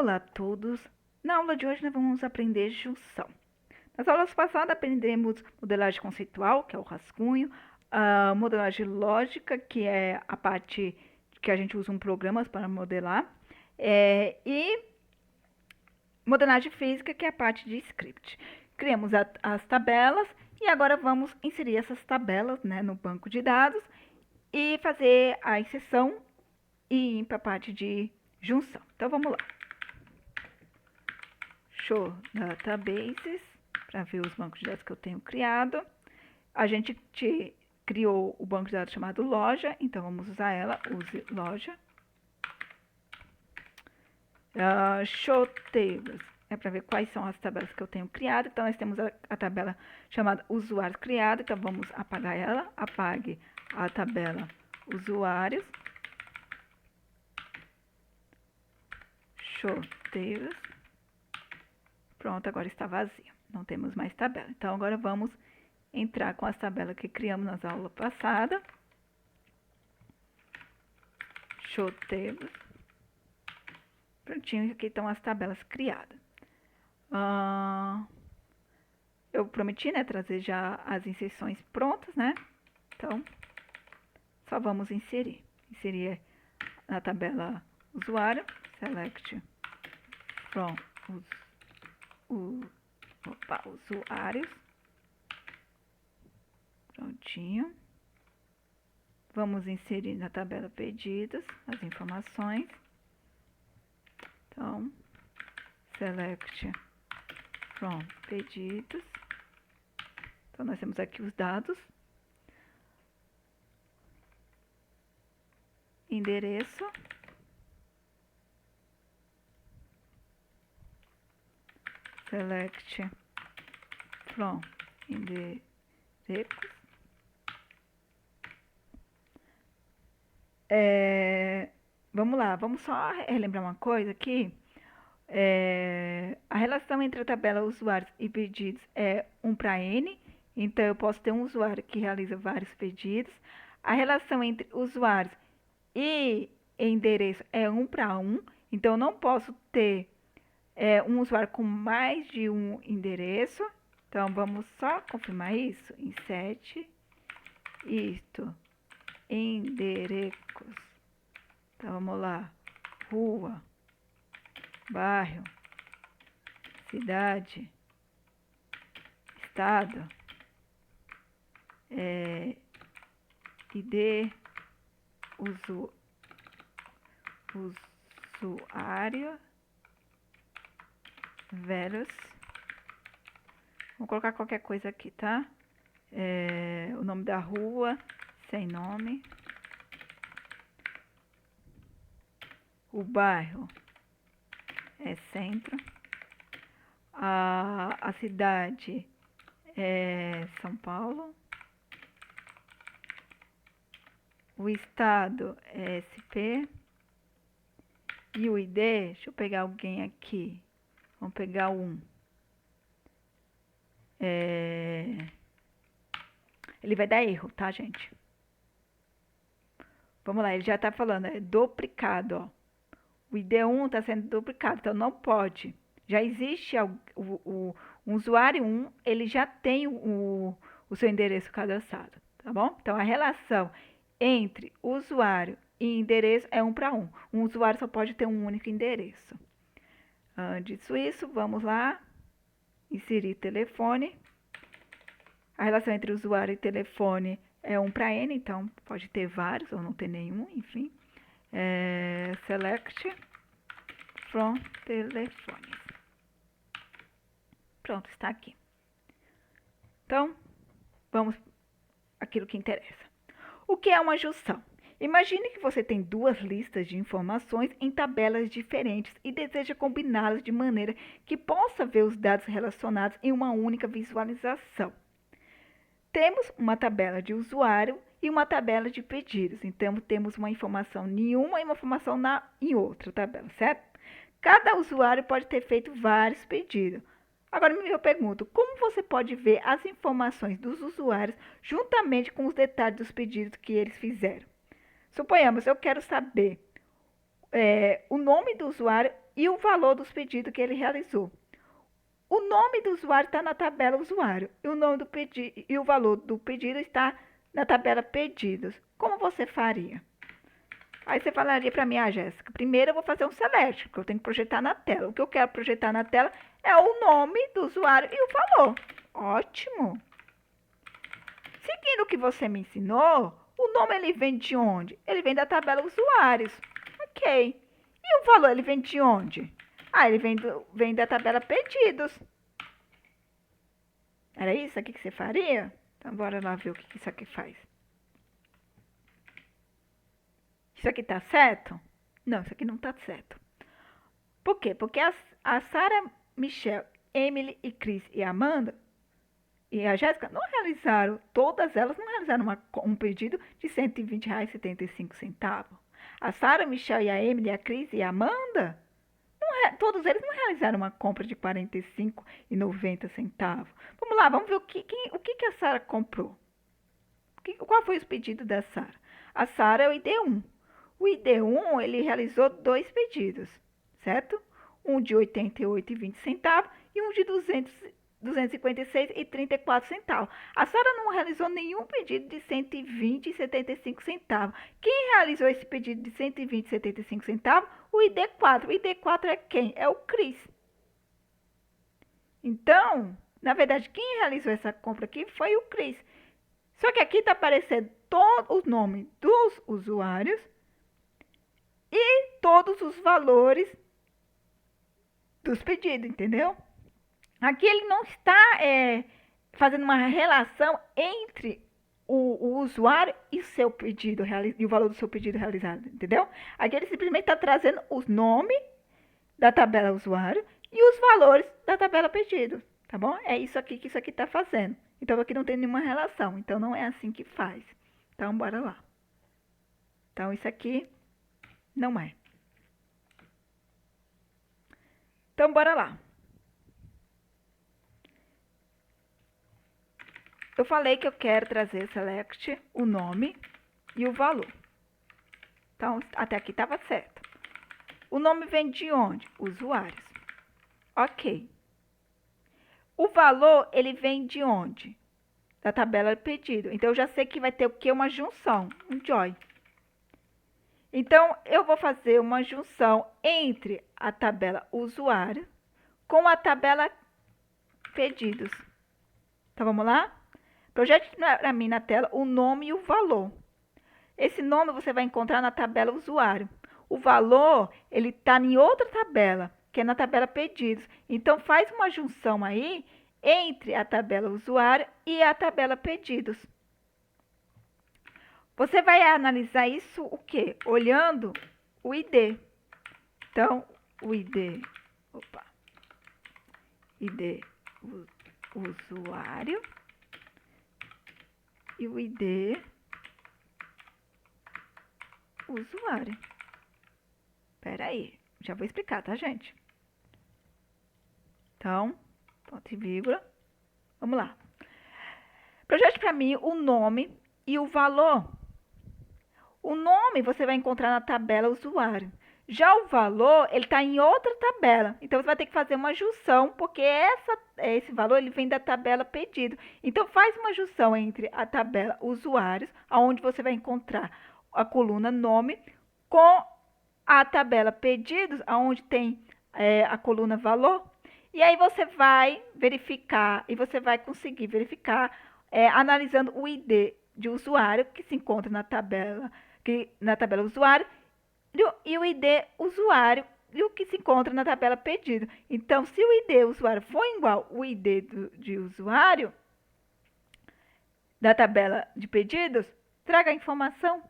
Olá a todos! Na aula de hoje nós vamos aprender junção. Nas aulas passadas aprendemos modelagem conceitual, que é o rascunho, a modelagem lógica, que é a parte que a gente usa um programa para modelar, e modelagem física, que é a parte de script. Criamos as tabelas e agora vamos inserir essas tabelas, né, no banco de dados e fazer a inserção e ir para a parte de junção. Então vamos lá. Show Databases, para ver os bancos de dados que eu tenho criado. A gente criou o banco de dados chamado loja, então vamos usar ela, use loja. Show Tables, é para ver quais são as tabelas que eu tenho criado. Então nós temos a tabela chamada usuários criado, então vamos apagar ela, apague a tabela usuários. Show Tables. Pronto, agora está vazio, não temos mais tabela. Então, agora vamos entrar com as tabelas que criamos nas aulas passadas. Show Tables. Prontinho, aqui estão as tabelas criadas. Eu prometi, né, trazer já as inserções prontas, né? Então, só vamos inserir. Inserir na tabela usuário, select from usuários. Prontinho. Vamos inserir na tabela pedidos as informações. Então, select from pedidos. Então, nós temos aqui os dados. Endereço. Select from endereços. Vamos lá, vamos só relembrar uma coisa aqui. A relação entre a tabela usuários e pedidos é 1 para N. Então, eu posso ter um usuário que realiza vários pedidos. A relação entre usuários e endereço é 1 para 1. Então, eu não posso ter um usuário com mais de um endereço. Então, vamos só confirmar isso. Insert isto. Endereços. Então, vamos lá. Rua, bairro, cidade, estado, ID, usuário, velhos. Vou colocar qualquer coisa aqui, tá? O nome da rua, sem nome. O bairro é centro. A cidade é São Paulo. O estado é SP. E o ID, deixa eu pegar alguém aqui. Vamos pegar um. Ele vai dar erro, tá, gente? Vamos lá, ele já tá falando, é duplicado, ó. O ID1 está sendo duplicado, então não pode. Já existe um usuário 1, ele já tem o seu endereço cadastrado, tá bom? Então, a relação entre usuário e endereço é 1 para 1. Um usuário só pode ter um único endereço. Dito isso, vamos lá. Inserir telefone. A relação entre usuário e telefone é 1 para N, então pode ter vários ou não ter nenhum, enfim. Select from telefones. Pronto, está aqui. Então, vamos àquilo que interessa. O que é uma junção? Imagine que você tem duas listas de informações em tabelas diferentes e deseja combiná-las de maneira que possa ver os dados relacionados em uma única visualização. Temos uma tabela de usuário e uma tabela de pedidos. Então, temos uma informação em uma e uma informação em outra tabela, certo? Cada usuário pode ter feito vários pedidos. Agora, eu pergunto, como você pode ver as informações dos usuários juntamente com os detalhes dos pedidos que eles fizeram? Suponhamos, eu quero saber o nome do usuário e o valor dos pedidos que ele realizou. O nome do usuário está na tabela usuário e o nome do pedido e o valor do pedido está na tabela pedidos. Como você faria? Aí você falaria para mim, Jéssica, primeiro eu vou fazer um select, porque eu tenho que projetar na tela. O que eu quero projetar na tela é o nome do usuário e o valor. Ótimo! Seguindo o que você me ensinou, o nome ele vem de onde? Ele vem da tabela usuários. Ok. E o valor ele vem de onde? Ele vem da tabela pedidos. Era isso aqui que você faria? Então, bora lá ver o que isso aqui faz. Isso aqui tá certo? Não, isso aqui não tá certo. Por quê? Porque a Sarah, Michelle, Emily e Chris e Amanda e a Jéssica não realizaram, todas elas não realizaram um pedido de R$ 120,75. A Sarah, Michelle, a Emily, a Chris e a Amanda, todos eles não realizaram uma compra de R$ 45,90. Vamos lá, vamos ver o que a Sarah comprou. Qual foi o pedido da Sarah? A Sarah é o ID1. O ID1, ele realizou 2 pedidos, certo? Um de R$ 88,20 e um de R$ 256,34. A Sarah não realizou nenhum pedido de R$ 120,75. Quem realizou esse pedido de R$ 120,75? O ID4. O ID4 é quem? É o Chris. Então, na verdade, quem realizou essa compra aqui foi o Chris. Só que aqui está aparecendo todo o nome dos usuários e todos os valores dos pedidos, entendeu? Aqui ele não está fazendo uma relação entre o usuário e seu pedido e o valor do seu pedido realizado, entendeu? Aqui ele simplesmente está trazendo os nomes da tabela usuário e os valores da tabela pedido, tá bom? É isso aqui que isso aqui está fazendo. Então aqui não tem nenhuma relação, então não é assim que faz. Então bora lá. Então isso aqui não é. Então bora lá. Eu falei que eu quero trazer select o nome e o valor. Então, até aqui estava certo. O nome vem de onde? Usuários. Ok. O valor, ele vem de onde? Da tabela pedido. Então, eu já sei que vai ter o quê? Uma junção, um join. Então, eu vou fazer uma junção entre a tabela usuário com a tabela pedidos. Então, vamos lá? Projete para mim na tela o nome e o valor. Esse nome você vai encontrar na tabela usuário. O valor, ele está em outra tabela, que é na tabela pedidos. Então, faz uma junção aí entre a tabela usuário e a tabela pedidos. Você vai analisar isso o quê? Olhando o ID. Então, o ID, ID usuário e o ID usuário. Espera aí, já vou explicar, tá, gente? Então, ponto e vírgula. Vamos lá. Projete para mim o nome e o valor. O nome você vai encontrar na tabela usuário. Já o valor, ele está em outra tabela. Então, você vai ter que fazer uma junção, porque esse valor ele vem da tabela pedido. Então, faz uma junção entre a tabela usuários, onde você vai encontrar a coluna nome, com a tabela pedidos, onde tem a coluna valor. E aí, você vai verificar, e você vai conseguir verificar, analisando o ID de usuário, que se encontra na tabela usuário, e o ID usuário e o que se encontra na tabela pedido. Então, se o ID usuário for igual ao ID de usuário da tabela de pedidos, traga a informação.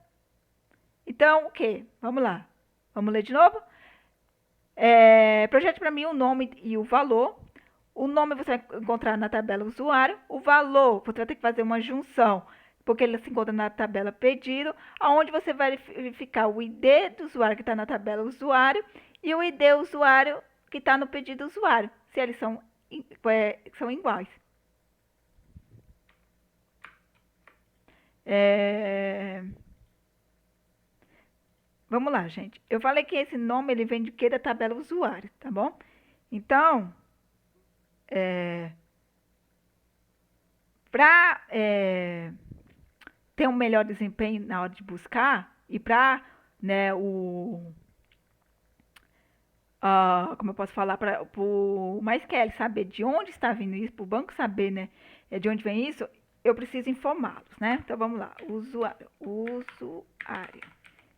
Então, o que? Vamos lá. Vamos ler de novo? Projete para mim o nome e o valor. O nome você vai encontrar na tabela usuário. O valor, você vai ter que fazer uma junção, porque ele se encontra na tabela pedido, onde você vai verificar o ID do usuário que está na tabela usuário e o ID usuário que está no pedido usuário, se eles são iguais. vamos lá, gente. Eu falei que esse nome ele vem de quê? Da tabela usuário, tá bom? Então, para ter um melhor desempenho na hora de buscar e para, né, como eu posso falar, para o MySQL saber de onde está vindo isso, para o banco saber, né, de onde vem isso, eu preciso informá-los, né? Então, vamos lá. Usuário.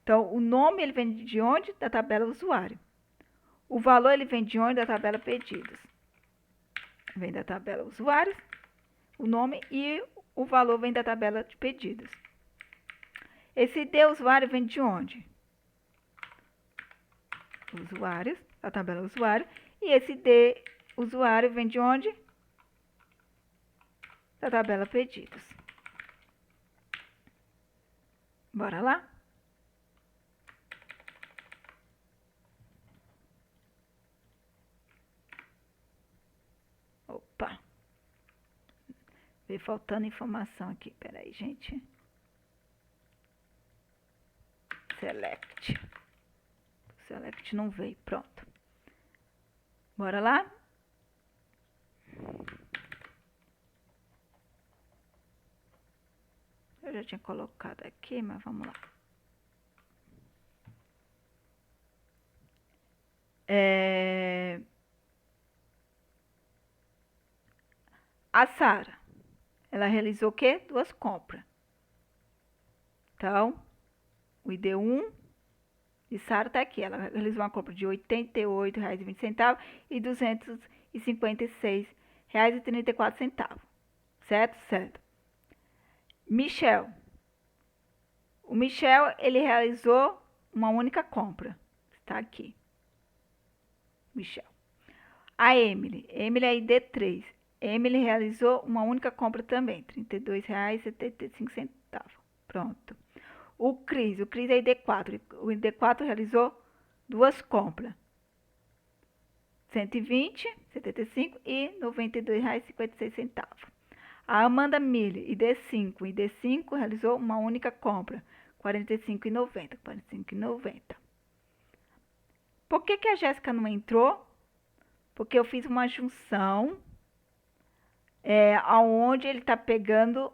Então, o nome ele vem de onde? Da tabela usuário. O valor ele vem de onde? Da tabela pedidos. Vem da tabela usuários, o nome, e o valor vem da tabela de pedidos. Esse ID usuário vem de onde? Usuários, a tabela usuário. E esse ID usuário vem de onde? Da tabela pedidos. Bora lá? Opa! Veio faltando informação aqui. Peraí, gente. Select. Select não veio. Pronto. Bora lá? Eu já tinha colocado aqui, mas vamos lá. A Sara, ela realizou o quê? 2 compras. Então, o ID1 de Sara está aqui. Ela realizou uma compra de R$ 88,20 e R$ 256,34. Certo? Certo. Michel. O Michel, ele realizou uma única compra. Está aqui. Michel. A Emily. Emily é ID3. Emily realizou uma única compra também. R$ 32,75. Pronto. O Cris é ID4. O ID4 realizou 2 compras. 120,75 e R$ 92,56. A Amanda Mille, ID5. ID5 realizou uma única compra. R$ 45,90. Por que a Jéssica não entrou? Porque eu fiz uma junção aonde ele está pegando,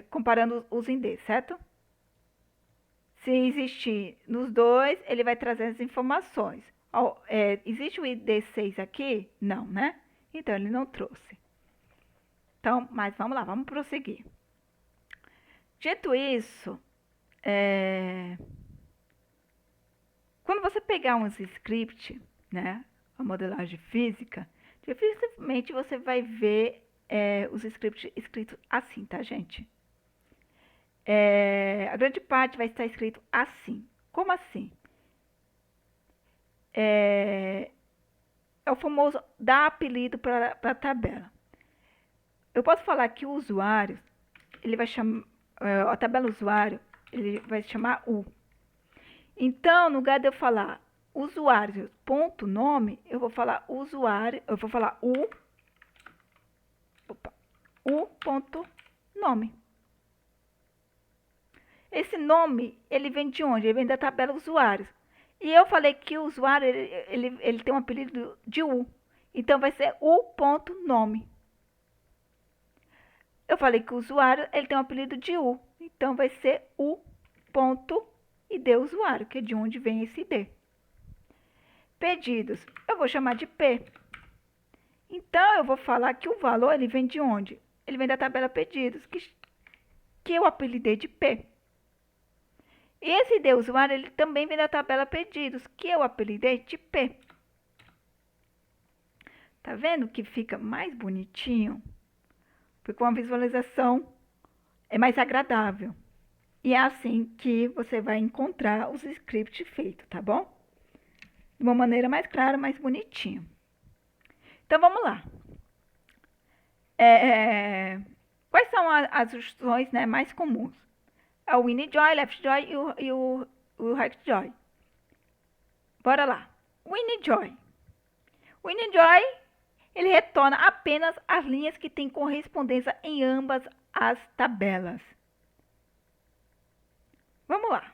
comparando os IND, certo? Se existir nos dois, ele vai trazer as informações. Existe o ID6 aqui? Não, né? Então, ele não trouxe. Então, mas vamos lá, vamos prosseguir. Dito isso, quando você pegar uns scripts, né, a modelagem física, dificilmente você vai ver os scripts escritos assim, tá, gente? A grande parte vai estar escrito assim. Como assim? É o famoso dar apelido para a tabela. Eu posso falar que o usuário, ele vai chamar, a tabela usuário, ele vai chamar U. Então, no lugar de eu falar usuário ponto nome, eu vou falar usuário, eu vou falar U ponto nome. Esse nome, ele vem de onde? Ele vem da tabela usuários. E eu falei que o usuário, ele tem um apelido de U. Então, vai ser U.nome. Eu falei que o usuário, ele tem um apelido de U. Então, vai ser U.id usuário, que é de onde vem esse ID. Pedidos, eu vou chamar de P. Então, eu vou falar que o valor, ele vem de onde? Ele vem da tabela pedidos, que eu apelidei de P. E esse ID usuário, ele também vem da tabela pedidos, que eu apelidei de P. Tá vendo que fica mais bonitinho? Porque uma visualização é mais agradável. E é assim que você vai encontrar os scripts feitos, tá bom? De uma maneira mais clara, mais bonitinho. Então, vamos lá. Quais são as instruções, né, mais comuns? É o WinJoy, LeftJoy e o RightJoy. Bora lá. WinJoy. O WinJoy, ele retorna apenas as linhas que têm correspondência em ambas as tabelas. Vamos lá.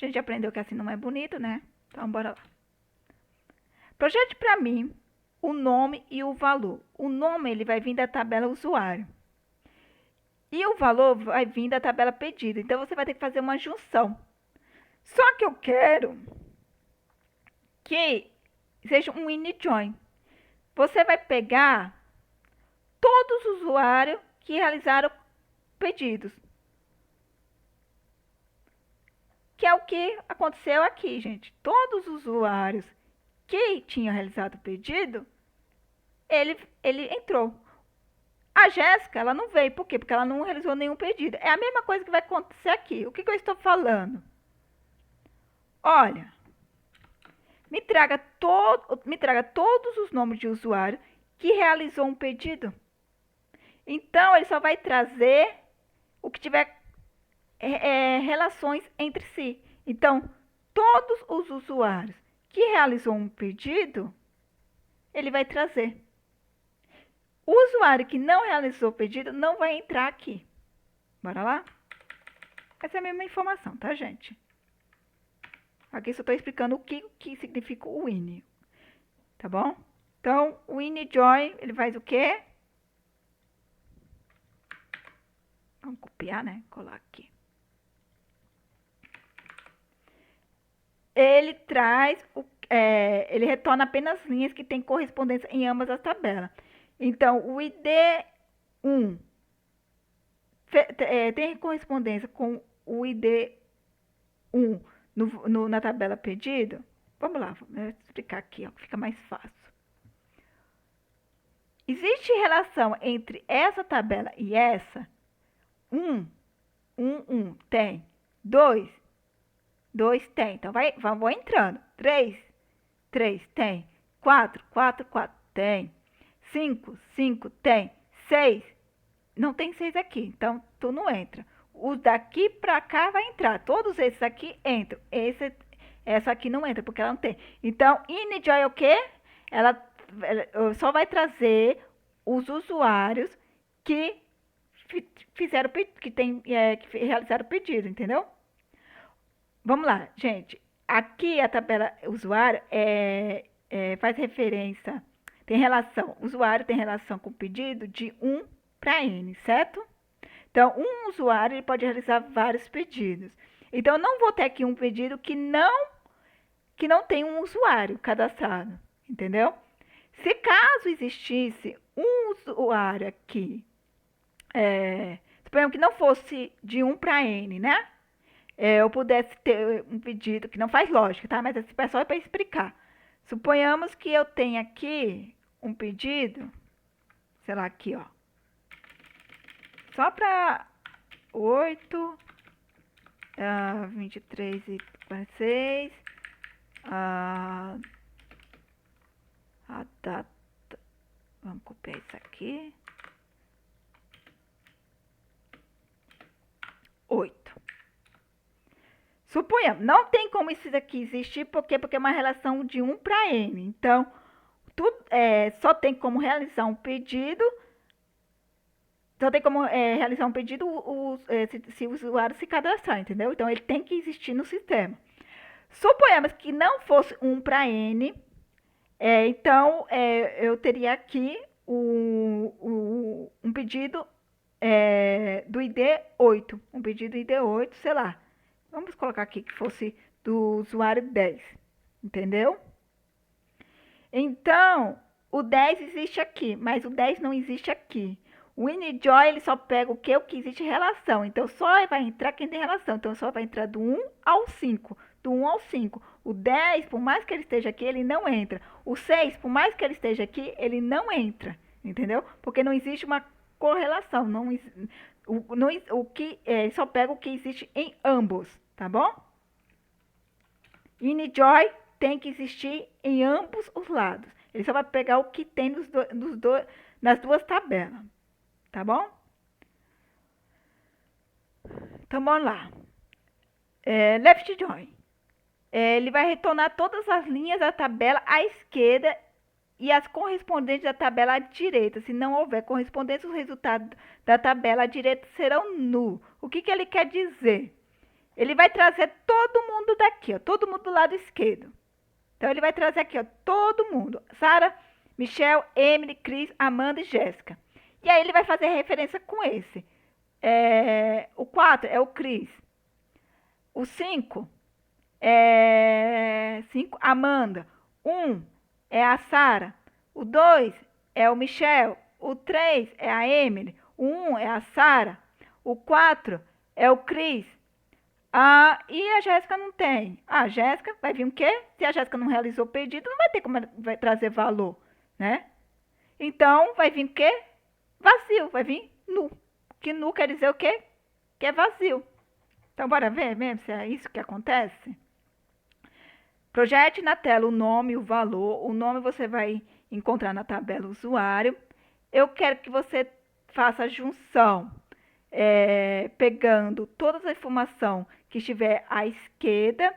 A gente aprendeu que assim não é bonito, né? Então, bora lá. Projete para mim o nome e o valor. O nome ele vai vir da tabela usuário. E o valor vai vir da tabela pedido. Então, você vai ter que fazer uma junção. Só que eu quero que seja um InJoin. Você vai pegar todos os usuários que realizaram pedidos. Que é o que aconteceu aqui, gente. Todos os usuários que tinham realizado o pedido, ele entrou. A Jéssica, ela não veio. Por quê? Porque ela não realizou nenhum pedido. É a mesma coisa que vai acontecer aqui. O que eu estou falando? Olha, me traga todos os nomes de usuário que realizou um pedido. Então, ele só vai trazer o que tiver relações entre si. Então, todos os usuários que realizou um pedido, ele vai trazer. O usuário que não realizou o pedido não vai entrar aqui. Bora lá? Essa é a mesma informação, tá, gente? Aqui só estou explicando o que significa o INI. Tá bom? Então, o InJoin, ele faz o quê? Vamos copiar, né? Colar aqui. Ele traz, ele retorna apenas linhas que têm correspondência em ambas as tabelas. Então, o ID1 tem correspondência com o ID1 na tabela pedido. Vamos lá, vou explicar aqui, ó, que fica mais fácil. Existe relação entre essa tabela e essa? 1, tem. 2 tem. Então, vou entrando. 3 tem. 4 tem. 5 tem. 6, não tem 6 aqui, então tu não entra. O daqui pra cá vai entrar. Todos esses aqui entram. Essa aqui não entra, porque ela não tem. Então, InJoin é o quê? Ela só vai trazer os usuários que fizeram, que realizaram o pedido, entendeu? Vamos lá, gente. Aqui a tabela usuário faz referência, tem relação, usuário tem relação com o pedido de 1 para N, certo? Então, um usuário ele pode realizar vários pedidos. Então, eu não vou ter aqui um pedido que não tem um usuário cadastrado, entendeu? Se caso existisse um usuário aqui, suponhamos que não fosse de 1 para N, né? Eu pudesse ter um pedido, que não faz lógica, tá? Mas esse pessoal é para explicar. Suponhamos que eu tenha aqui um pedido, sei lá, aqui, ó. Só para 8, 23 e 46, a data, vamos copiar isso aqui, 8. Suponhamos, não tem como isso daqui existir, porque é uma relação de 1 para N. Então, só tem como realizar um pedido, se o usuário se cadastrar, entendeu? Então, ele tem que existir no sistema. Suponhamos que não fosse 1 para N, então, eu teria aqui um pedido do ID8, um pedido ID8, sei lá. Vamos colocar aqui que fosse do usuário 10, entendeu? Então, o 10 existe aqui, mas o 10 não existe aqui. O InJoin, ele só pega o que existe relação. Então, só vai entrar quem tem relação. Então, só vai entrar do 1 ao 5. Do 1 ao 5. O 10, por mais que ele esteja aqui, ele não entra. O 6, por mais que ele esteja aqui, ele não entra. Entendeu? Porque não existe uma correlação. Ele só pega o que existe em ambos. Tá bom? InJoin tem que existir em ambos os lados. Ele só vai pegar o que tem nas duas tabelas. Tá bom? Então, vamos lá. Left join. Ele vai retornar todas as linhas da tabela à esquerda e as correspondentes da tabela à direita. Se não houver correspondência, os resultados da tabela à direita serão nulos. O que ele quer dizer? Ele vai trazer todo mundo daqui, ó, todo mundo do lado esquerdo. Então, ele vai trazer aqui, ó, todo mundo. Sara, Michelle, Emily, Cris, Amanda e Jéssica. E aí, ele vai fazer referência com esse. O 4 é o Cris. O 5 é 5, Amanda. 1 é a Sara. O 2 é o Michelle. O 3 é a Emily. O 1 é a Sara. O 4 é o Cris. E a Jéssica não tem. A Jéssica vai vir o quê? Se a Jéssica não realizou o pedido, não vai ter como vai trazer valor, né? Então, vai vir o quê? Vazio, vai vir nu. Que nu quer dizer o quê? Que é vazio. Então, bora ver mesmo se é isso que acontece? Projete na tela o nome e o valor. O nome você vai encontrar na tabela usuário. Eu quero que você faça a junção, pegando toda a informação que estiver à esquerda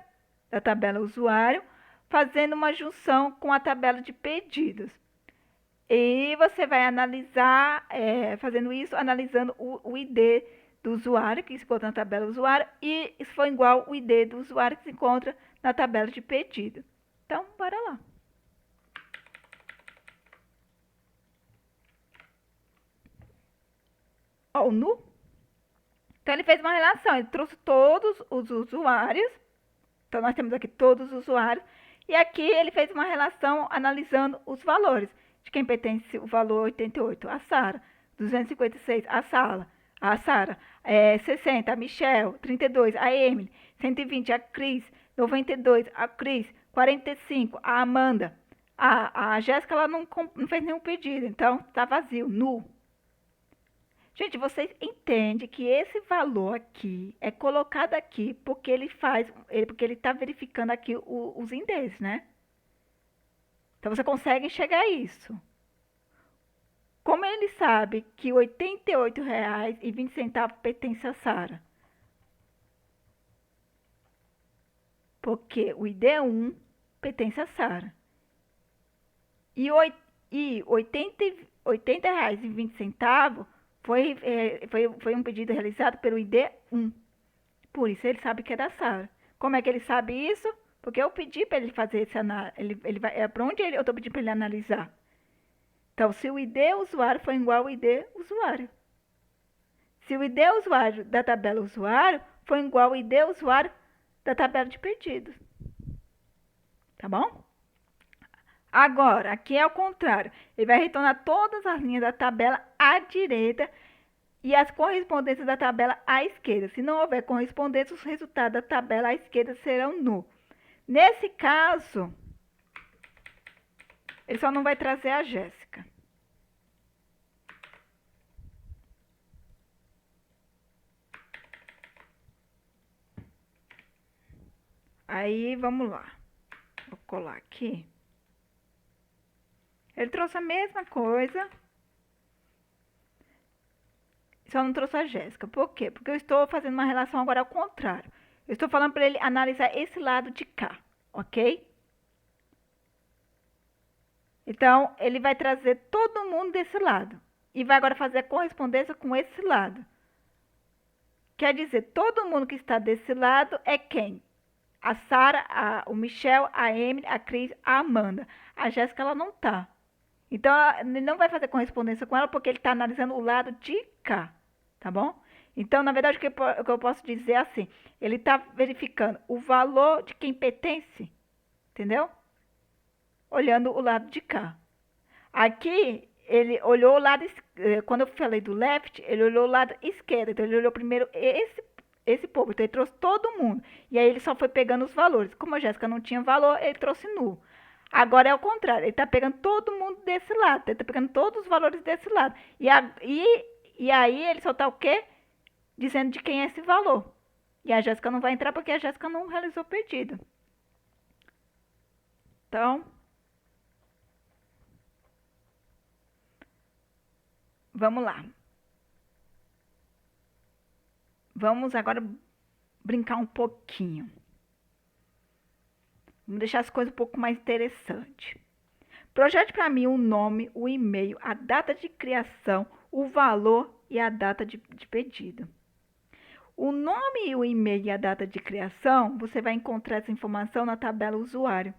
da tabela usuário, fazendo uma junção com a tabela de pedidos. E você vai analisar, fazendo isso, analisando o ID do usuário, que se encontra na tabela usuário, e se for igual o ID do usuário que se encontra na tabela de pedido. Então, bora lá. Ó, o nu. Então, ele fez uma relação, ele trouxe todos os usuários. Então, nós temos aqui todos os usuários. E aqui ele fez uma relação analisando os valores. De quem pertence o valor 88, a Sara. 256, a Sara. 60, a Michelle. 32, a Emily. 120, a Cris. 92, a Cris. 45, a Amanda. A Jéssica, ela não fez nenhum pedido, então está vazio, nu. Gente, vocês entendem que esse valor aqui é colocado aqui porque porque ele está verificando aqui os indexes, né? Então você consegue enxergar isso. Como ele sabe que R$ 88,20 pertence a Sara? Porque o ID1 pertence a Sara. E R$ 80,20 foi um pedido realizado pelo ID1. Por isso ele sabe que é da Sara. Como é que ele sabe isso? Porque eu pedi para ele fazer esse análise. É para onde eu estou pedindo para ele analisar. Então, se o ID usuário for igual ao ID usuário. Se o ID usuário da tabela usuário for igual ao ID usuário da tabela de pedidos. Tá bom? Agora, aqui é o contrário. Ele vai retornar todas as linhas da tabela à direita e as correspondências da tabela à esquerda. Se não houver correspondência, os resultados da tabela à esquerda serão nu. Nesse caso, ele só não vai trazer a Jéssica. Aí, vamos lá. Vou colar aqui. Ele trouxe a mesma coisa, só não trouxe a Jéssica. Por quê? Porque eu estou fazendo uma relação agora ao contrário. Eu estou falando para ele analisar esse lado de cá, ok? Então, ele vai trazer todo mundo desse lado. E vai agora fazer a correspondência com esse lado. Quer dizer, todo mundo que está desse lado é quem? A Sara, o Michelle, a Emily, a Cris, a Amanda. A Jéssica, ela não está. Então, ele não vai fazer correspondência com ela porque ele está analisando o lado de cá, tá bom? Então, na verdade, o que eu posso dizer é assim, ele está verificando o valor de quem pertence, entendeu? Olhando o lado de cá. Aqui, ele olhou o lado, quando eu falei do left, ele olhou o lado esquerdo, então ele olhou primeiro esse povo, então ele trouxe todo mundo. E aí ele só foi pegando os valores. Como a Jéssica não tinha valor, ele trouxe nu. Agora é o contrário, ele está pegando todo mundo desse lado, ele está pegando todos os valores desse lado. E aí ele só está o quê? Dizendo de quem é esse valor. E a Jéssica não vai entrar porque a Jéssica não realizou o pedido. Então, vamos lá. Vamos agora brincar um pouquinho. Vamos deixar as coisas um pouco mais interessantes. Projete para mim o nome, o e-mail, a data de criação, o valor e a data de pedido. O nome, o e-mail e a data de criação, você vai encontrar essa informação na tabela usuário.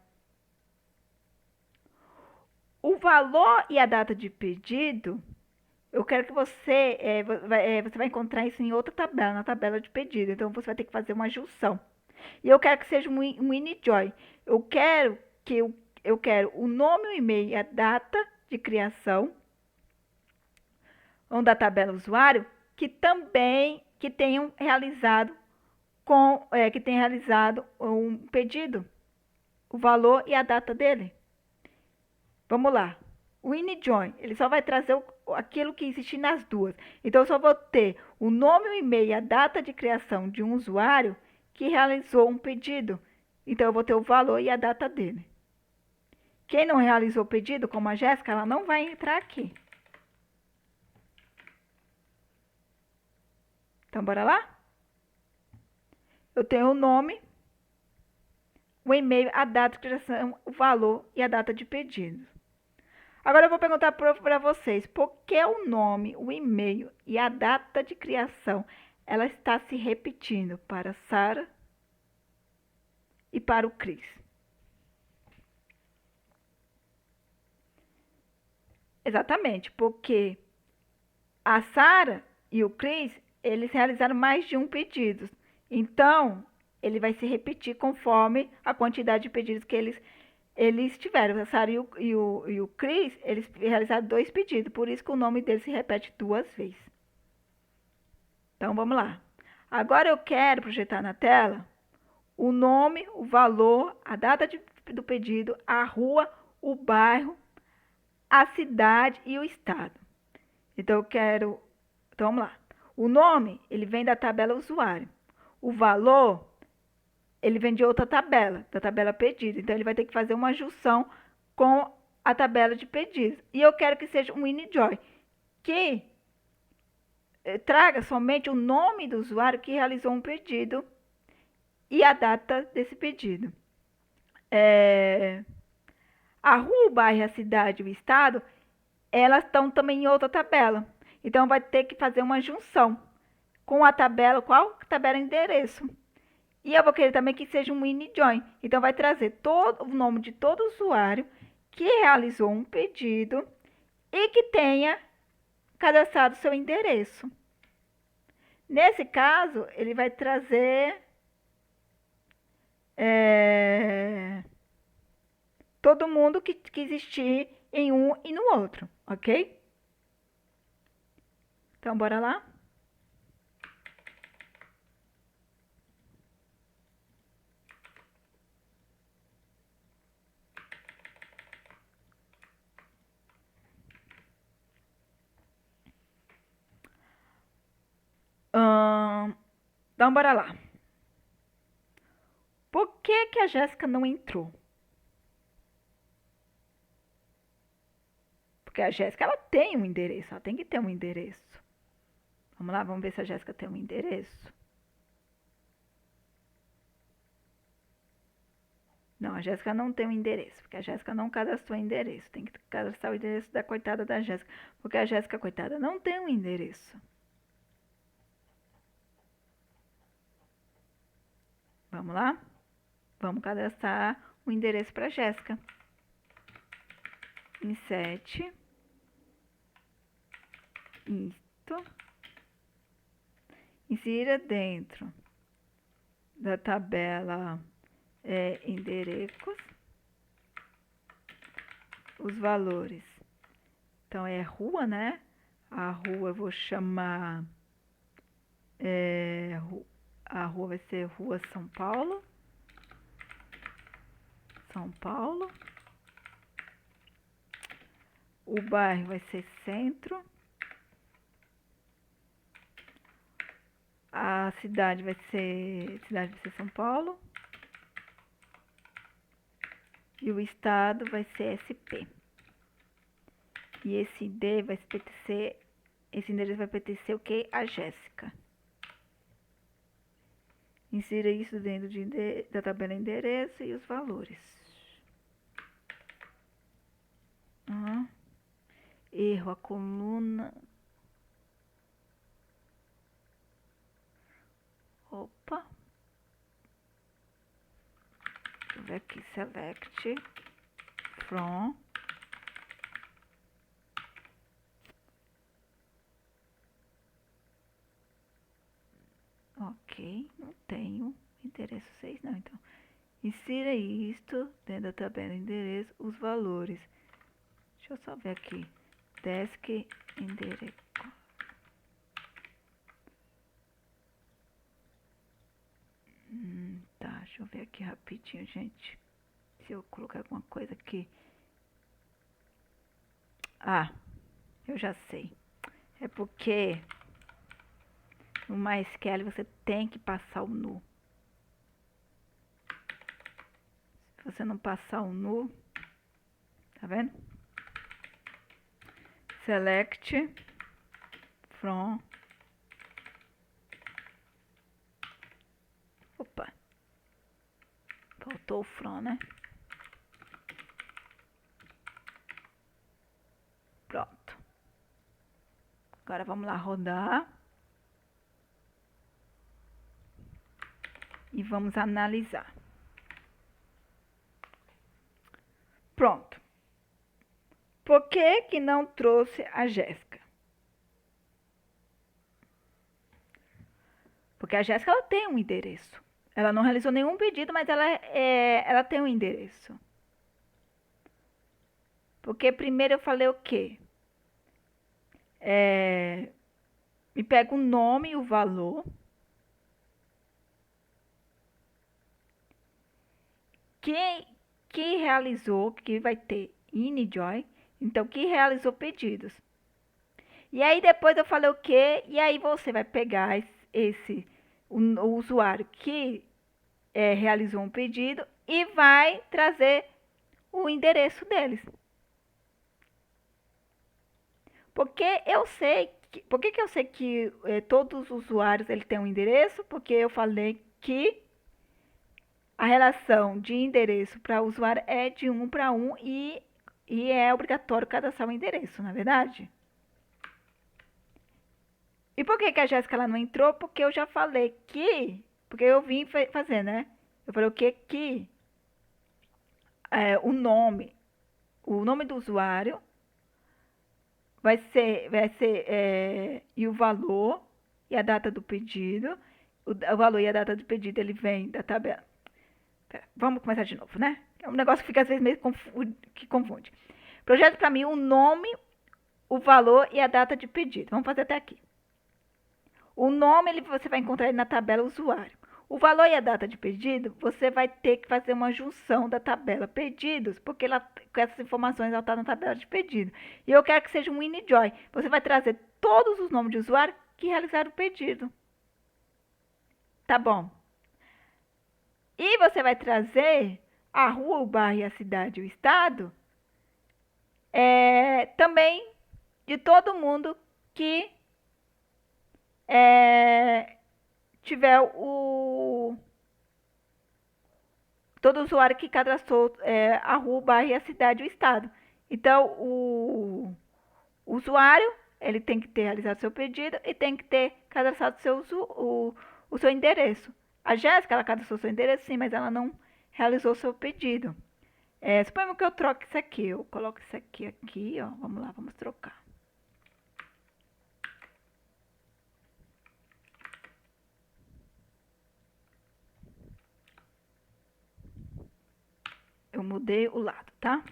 O valor e a data de pedido, eu quero que você, você vai encontrar isso em outra tabela, na tabela de pedido. Então, você vai ter que fazer uma junção. E eu quero que seja um InJoin. Eu quero que eu quero o nome, o e-mail e a data de criação ou da tabela usuário que também que tenham realizado que tenha realizado um pedido, o valor e a data dele. Vamos lá. O InJoin, ele só vai trazer aquilo que existe nas duas. Então, eu só vou ter o nome, o e-mail e a data de criação de um usuário que realizou um pedido. Então, eu vou ter o valor e a data dele. Quem não realizou o pedido, como a Jéssica, ela não vai entrar aqui. Então, bora lá? Eu tenho o nome, o e-mail, a data de criação, o valor e a data de pedido. Agora eu vou perguntar para vocês, por que o nome, o e-mail e a data de criação, ela está se repetindo para Sara e para o Cris? Exatamente, porque a Sara e o Cris, eles realizaram mais de um pedido. Então, ele vai se repetir conforme a quantidade de pedidos que eles tiveram. A Sara e o Cris, eles realizaram 2 pedidos, por isso que o nome deles se repete 2 vezes. Então, vamos lá. Agora eu quero projetar na tela o nome, o valor, a data do pedido, a rua, o bairro, a cidade e o estado. Então, eu quero... Então, vamos lá. O nome, ele vem da tabela usuário. O valor, ele vem de outra tabela, da tabela pedido. Então, ele vai ter que fazer uma junção com a tabela de pedidos. E eu quero que seja um InJoin, que traga somente o nome do usuário que realizou um pedido e a data desse pedido. A rua, o bairro, a cidade e o estado, elas estão também em outra tabela. Então, vai ter que fazer uma junção com a tabela, qual? Tabela endereço. E eu vou querer também que seja um InJoin. Então, vai trazer todo o nome de todo usuário que realizou um pedido e que tenha cadastrado seu endereço. Nesse caso, ele vai trazer todo mundo que existir em um e no outro, ok? Então, bora lá? Então, bora lá. Por que a Jéssica não entrou? Porque a Jéssica, ela tem um endereço, ela tem que ter um endereço. Vamos lá, vamos ver se a Jéssica tem um endereço. Não, a Jéssica não tem um endereço, porque a Jéssica não cadastrou endereço. Tem que cadastrar o endereço da coitada da Jéssica, porque a Jéssica, coitada, não tem um endereço. Vamos lá? Vamos cadastrar o endereço para a Jéssica. Insert. Isto. Insira dentro da tabela endereços os valores. Então, é rua, né? A rua eu vou chamar... a rua vai ser Rua São Paulo. São Paulo. O bairro vai ser Centro. A cidade vai ser São Paulo. E o estado vai ser SP. E esse ID vai pertencer, esse endereço vai pertencer o que? A Jéssica. Insira isso dentro da tabela endereço e os valores. Erro, a coluna. Opa. Deixa eu ver aqui. Select from. Ok, não tenho endereço 6 não, então. Insira isto dentro da tabela endereço, os valores. Deixa eu só ver aqui. Desk endereço. Tá, deixa eu ver aqui rapidinho, gente. Se eu colocar alguma coisa aqui. Ah, eu já sei. É porque no MySQL você tem que passar o nu. Se você não passar o nu, tá vendo? Select from. Opa. Faltou o from, né? Pronto. Agora vamos lá rodar. E vamos analisar. Pronto. Por que que não trouxe a Jéssica? Porque a Jéssica ela tem um endereço. Ela não realizou nenhum pedido, mas ela tem um endereço. Porque primeiro eu falei o quê? Me pega o nome e o valor. Que realizou, que vai ter InJoy. Então, que realizou pedidos. E aí depois eu falei o quê? E aí você vai pegar o usuário que realizou um pedido e vai trazer o endereço deles. Porque eu sei por que eu sei que todos os usuários ele tem um endereço? Porque eu falei que a relação de endereço para usuário é de 1 para 1 e é obrigatório cadastrar o endereço, não é verdade? E por que a Jéssica ela não entrou? Porque eu já falei que... Porque eu vim fazer, né? Eu falei o quê? Que o nome do usuário vai ser e o valor e a data do pedido. O valor e a data do pedido ele vem da tabela. Vamos começar de novo, né? É um negócio que fica às vezes meio que confunde. Projeto para mim o nome, o valor e a data de pedido. Vamos fazer até aqui. O nome você vai encontrar ele na tabela usuário. O valor e a data de pedido, você vai ter que fazer uma junção da tabela pedidos, porque com essas informações ela está na tabela de pedido. E eu quero que seja um InJoy. Você vai trazer todos os nomes de usuário que realizaram o pedido. Tá bom. E você vai trazer a rua, o bairro, a cidade e o estado também de todo mundo que tiver todo usuário que cadastrou a rua, o bairro, a cidade e o estado. Então, o usuário ele tem que ter realizado seu pedido e tem que ter cadastrado o seu endereço. A Jéssica, ela cadastrou seu endereço, sim, mas ela não realizou seu pedido. Suponhamos que eu troque isso aqui. Eu coloco isso aqui, ó. Vamos lá, vamos trocar. Eu mudei o lado, tá?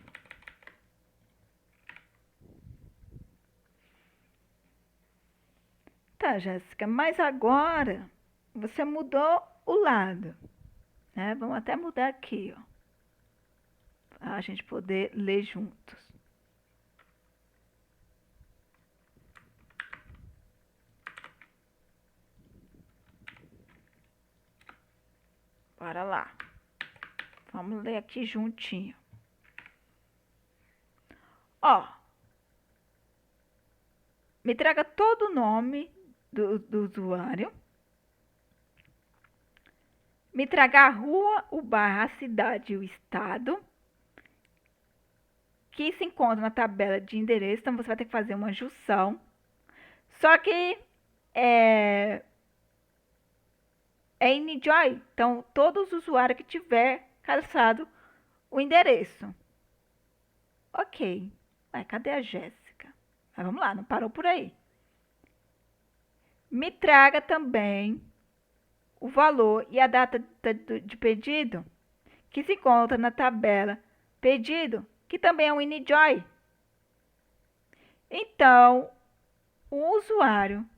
Tá, Jéssica, mas agora você mudou o lado, né? Vamos até mudar aqui, ó. Pra a gente poder ler juntos. Bora lá. Vamos ler aqui juntinho. Ó. Me traga todo o nome do usuário. Me traga a rua, o bairro, a cidade e o estado que se encontra na tabela de endereço. Então, você vai ter que fazer uma junção. Só que é InJoy. Então, todos os usuários que tiver cadastrado o endereço. Ok. Mas cadê a Jéssica? Mas vamos lá, não parou por aí. Me traga também o valor e a data de pedido que se encontra na tabela pedido, que também é um InJoy. Então, o usuário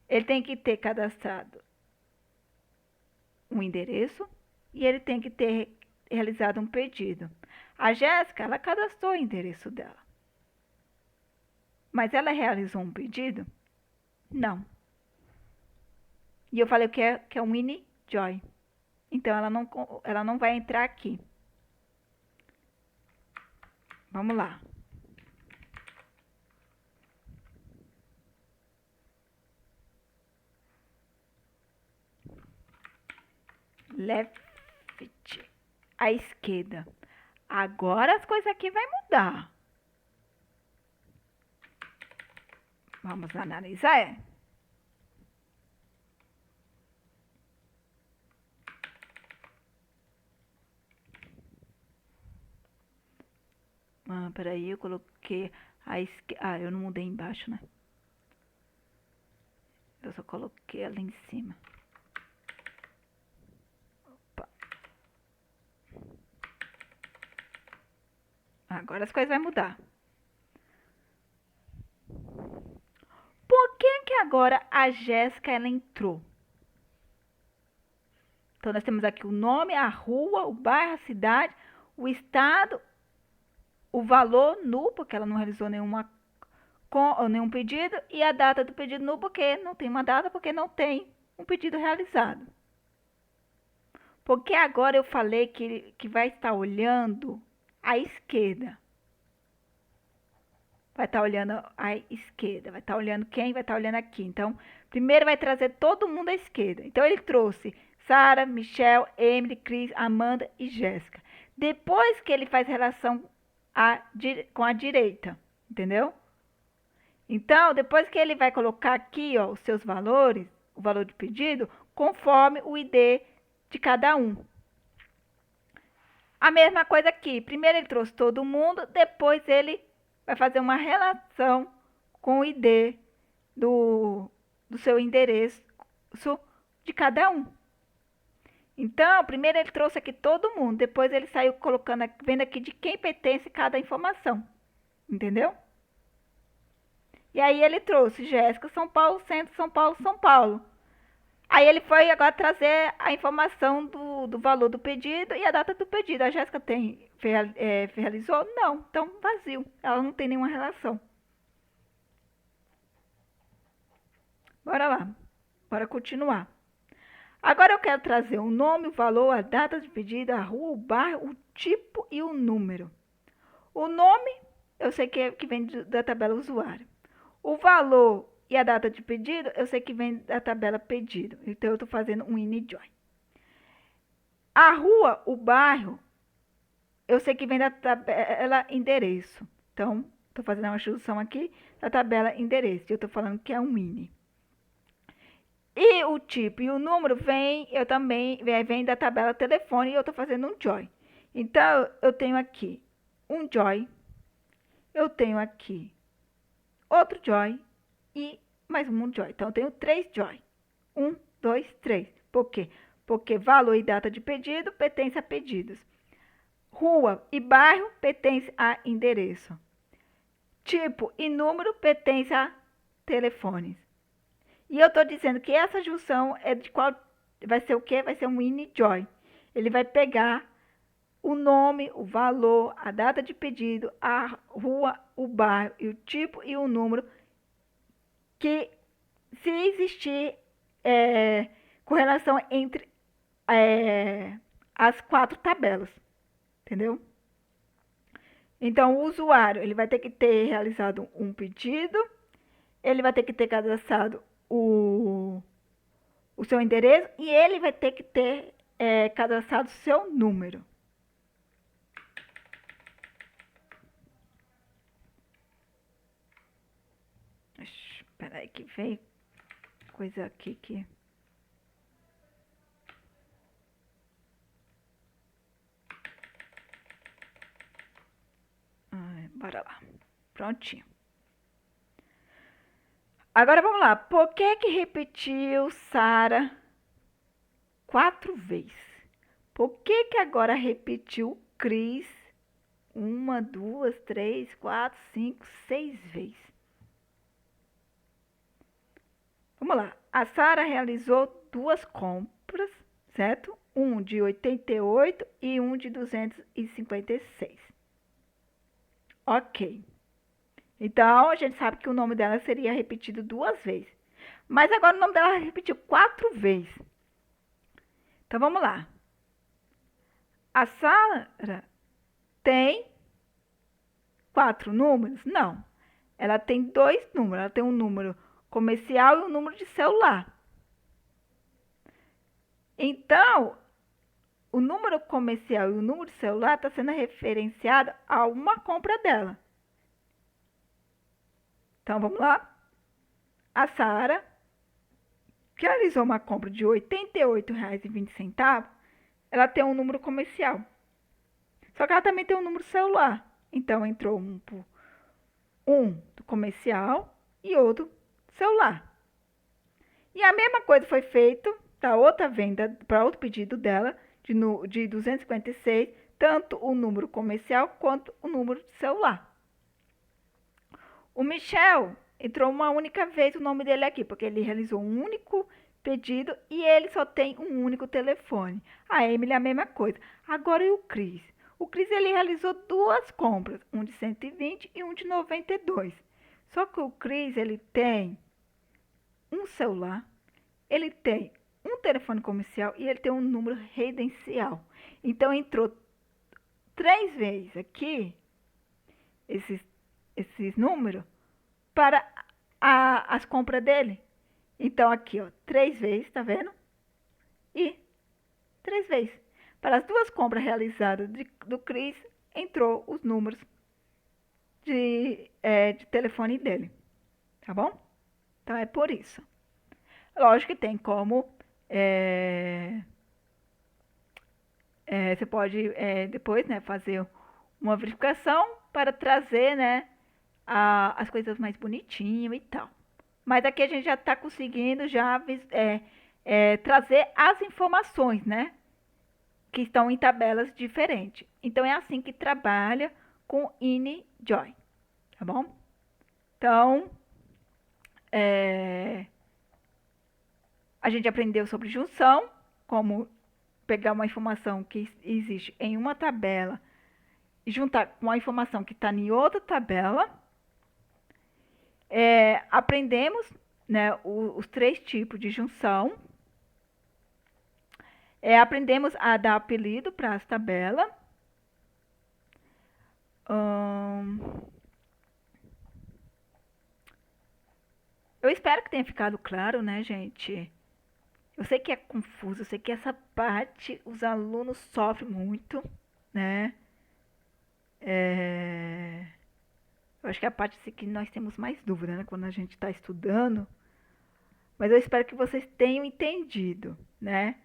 ele tem que ter cadastrado um endereço e ele tem que ter realizado um pedido. A Jéssica, ela cadastrou o endereço dela. Mas ela realizou um pedido? Não. E eu falei que é um InJoy. Então, ela não vai entrar aqui. Vamos lá. Left, à esquerda. Agora as coisas aqui vai mudar. Vamos analisar. Peraí, eu coloquei a esquerda. Ah, eu não mudei embaixo, né? Eu só coloquei ela em cima. Opa. Agora as coisas vão mudar. Por que agora a Jéssica ela entrou? Então, nós temos aqui o nome, a rua, o bairro, a cidade, o estado, o valor nu, porque ela não realizou nenhum pedido, e a data do pedido nu, porque não tem uma data, porque não tem um pedido realizado. Porque agora eu falei que vai estar olhando à esquerda. Vai estar olhando à esquerda. Vai estar olhando quem? Vai estar olhando aqui. Então, primeiro vai trazer todo mundo à esquerda. Então, ele trouxe Sara, Michelle, Emily, Cris, Amanda e Jéssica. Depois que ele faz relação com a direita. Entendeu? Então, depois que ele vai colocar aqui ó, os seus valores, o valor de pedido, conforme o ID de cada um. A mesma coisa aqui. Primeiro ele trouxe todo mundo, depois ele vai fazer uma relação com o ID do seu endereço de cada um. Então, primeiro ele trouxe aqui todo mundo, depois ele saiu colocando, vendo aqui de quem pertence cada informação. Entendeu? E aí ele trouxe Jéssica, São Paulo, Centro, São Paulo, São Paulo. Aí ele foi agora trazer a informação do valor do pedido e a data do pedido. A Jéssica realizou? Não, então vazio. Ela não tem nenhuma relação. Bora lá, bora continuar. Agora eu quero trazer o nome, o valor, a data de pedido, a rua, o bairro, o tipo e o número. O nome, eu sei que vem da tabela usuário. O valor e a data de pedido, eu sei que vem da tabela pedido. Então, eu estou fazendo um InJoy. A rua, o bairro, eu sei que vem da tabela endereço. Então, estou fazendo uma junção aqui da tabela endereço. Eu estou falando que é um INI. E o tipo e o número vem da tabela telefone e eu estou fazendo um joy. Então, eu tenho aqui um joy, eu tenho aqui outro joy e mais um joy. Então, eu tenho 3 joy. 1, 2, 3. Por quê? Porque valor e data de pedido pertence a pedidos. Rua e bairro pertence a endereço. Tipo e número pertence a telefones. E eu estou dizendo que essa junção é de qual vai ser o quê? Vai ser um InJoy. Ele vai pegar o nome, o valor, a data de pedido, a rua, o bairro, e o tipo e o número que se existir correlação entre as 4 tabelas. Entendeu? Então, o usuário ele vai ter que ter realizado um pedido, ele vai ter que ter cadastrado o seu endereço e ele vai ter que ter cadastrado o seu número. Espera aí que veio coisa aqui que... Bora lá. Prontinho. Agora vamos lá. Por que repetiu Sara 4 vezes? Por que agora repetiu Cris 1, 2, 3, 4, 5, 6 vezes? Vamos lá. A Sara realizou 2 compras, certo? Um de 88 e um de 256. Ok. Então, a gente sabe que o nome dela seria repetido 2 vezes. Mas agora o nome dela repetiu 4 vezes. Então, vamos lá. A Sara tem 4 números? Não. Ela tem 2 números. Ela tem um número comercial e um número de celular. Então, o número comercial e o número de celular está sendo referenciado a uma compra dela. Então, vamos lá. A Sara, que realizou uma compra de R$ 88,20, ela tem um número comercial. Só que ela também tem um número celular. Então, entrou um do comercial e outro celular. E a mesma coisa foi feita para outra venda, para outro pedido dela, de 256, tanto o número comercial quanto o número de celular. O Michel entrou uma única vez o nome dele aqui, porque ele realizou um único pedido e ele só tem um único telefone. A Emily é a mesma coisa. Agora e o Cris? O Cris ele realizou 2 compras, um de 120 e um de 92. Só que o Cris ele tem um celular, ele tem um telefone comercial e ele tem um número residencial. Então entrou 3 vezes aqui esses números para as compras dele. Então, aqui, ó, 3 vezes, tá vendo? E 3 vezes. Para as 2 compras realizadas do Cris, entrou os números de telefone dele. Tá bom? Então, é por isso. Lógico que tem como... você pode depois, né, fazer uma verificação para trazer, né, as coisas mais bonitinhas e tal. Mas aqui a gente já está conseguindo já trazer as informações, né? Que estão em tabelas diferentes. Então, é assim que trabalha com INI-JOY, tá bom? Então, a gente aprendeu sobre junção, como pegar uma informação que existe em uma tabela e juntar com a informação que está em outra tabela. Aprendemos, né, os 3 tipos de junção. Aprendemos a dar apelido para as tabelas. Eu espero que tenha ficado claro, né, gente? Eu sei que é confuso, eu sei que essa parte os alunos sofrem muito, né? Eu acho que é a parte assim, que nós temos mais dúvida, né, quando a gente está estudando. Mas eu espero que vocês tenham entendido, né?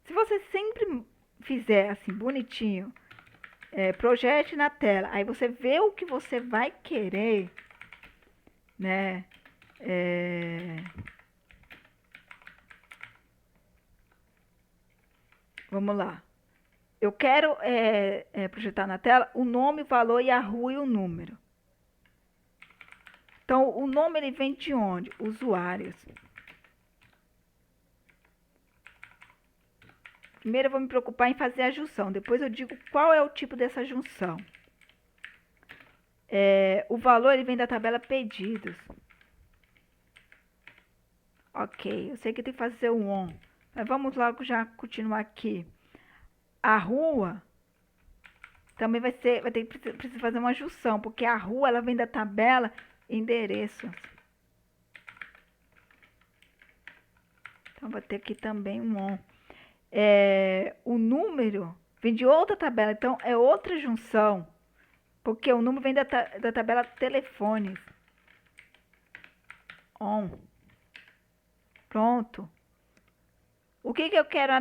Se você sempre fizer assim, bonitinho, projete na tela, aí você vê o que você vai querer, né? Vamos lá. Eu quero projetar na tela o nome, o valor e a rua e o número. Então, o nome ele vem de onde? Usuários. Primeiro eu vou me preocupar em fazer a junção. Depois eu digo qual é o tipo dessa junção. O valor ele vem da tabela pedidos. Ok, eu sei que tem que fazer o ON. Mas vamos logo já continuar aqui. A rua também vai ter precisa fazer uma junção, porque a rua ela vem da tabela endereços. Então, vou ter aqui também um ON. O número vem de outra tabela, então é outra junção. Porque o número vem da tabela telefones. ON. Pronto. O que eu quero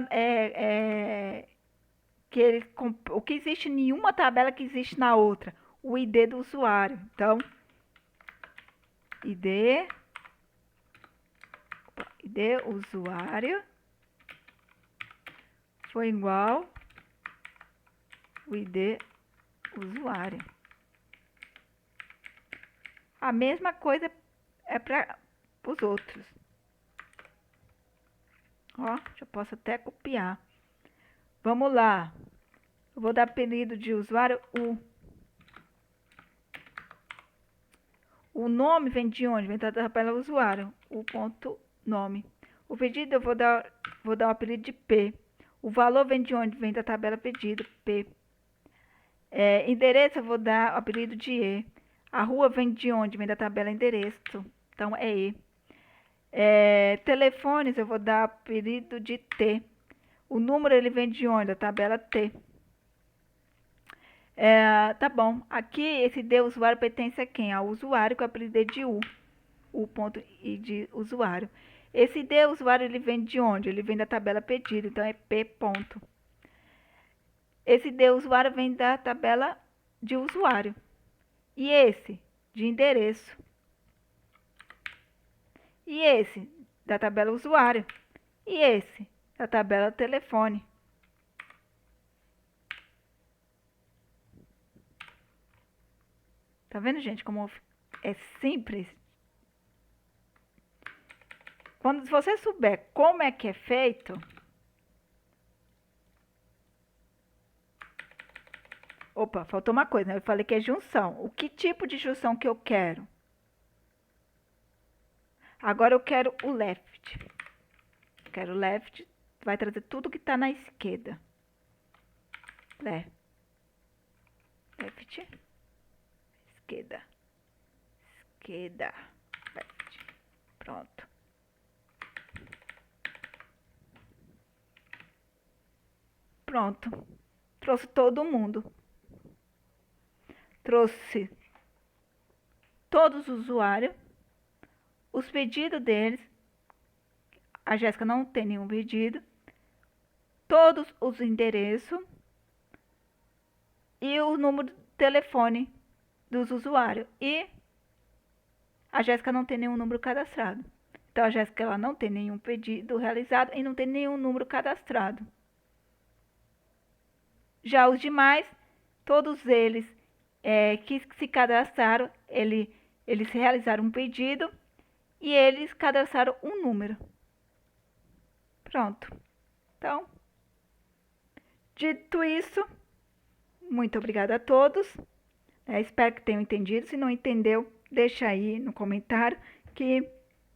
o que existe em uma tabela que existe na outra, o ID do usuário. Então, ID usuário foi igual o ID usuário. A mesma coisa é para os outros. Ó, já posso até copiar. Vamos lá. Eu vou dar apelido de usuário U. O nome vem de onde? Vem da tabela usuário. U.nome. O pedido eu vou dar o apelido de P. O valor vem de onde? Vem da tabela pedido. P. Endereço eu vou dar o apelido de E. A rua vem de onde? Vem da tabela endereço. Então é E. Telefones eu vou dar o apelido de T. O número ele vem de onde? Da tabela T. Tá bom. Aqui esse ID usuário pertence a quem? Ao usuário que eu apelidei de U. U.id usuário. Esse ID usuário ele vem de onde? Ele vem da tabela pedido, então é P. Ponto. Esse ID usuário vem da tabela de usuário. E esse de endereço. E esse da tabela usuário. E esse da tabela telefone. Tá vendo, gente, como é simples? Quando você souber como é que é feito, opa, faltou uma coisa, né? Eu falei que é junção. O que tipo de junção que eu quero? Agora eu quero o left. Quero left, vai trazer tudo que está na esquerda. Left. Esquerda. Esquerda. Left. Pronto. Pronto. Trouxe todo mundo. Trouxe todos os usuários, os pedidos deles. A Jéssica não tem nenhum pedido. Todos os endereços e o número de telefone dos usuários. E a Jéssica não tem nenhum número cadastrado. Então, a Jéssica ela não tem nenhum pedido realizado e não tem nenhum número cadastrado. Já os demais, todos eles que se cadastraram, eles realizaram um pedido e eles cadastraram um número. Pronto. Então, dito isso, muito obrigada a todos. Espero que tenham entendido. Se não entendeu, deixa aí no comentário que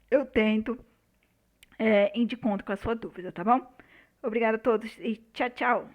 eu tento ir de conta com a sua dúvida, tá bom? Obrigada a todos e tchau, tchau.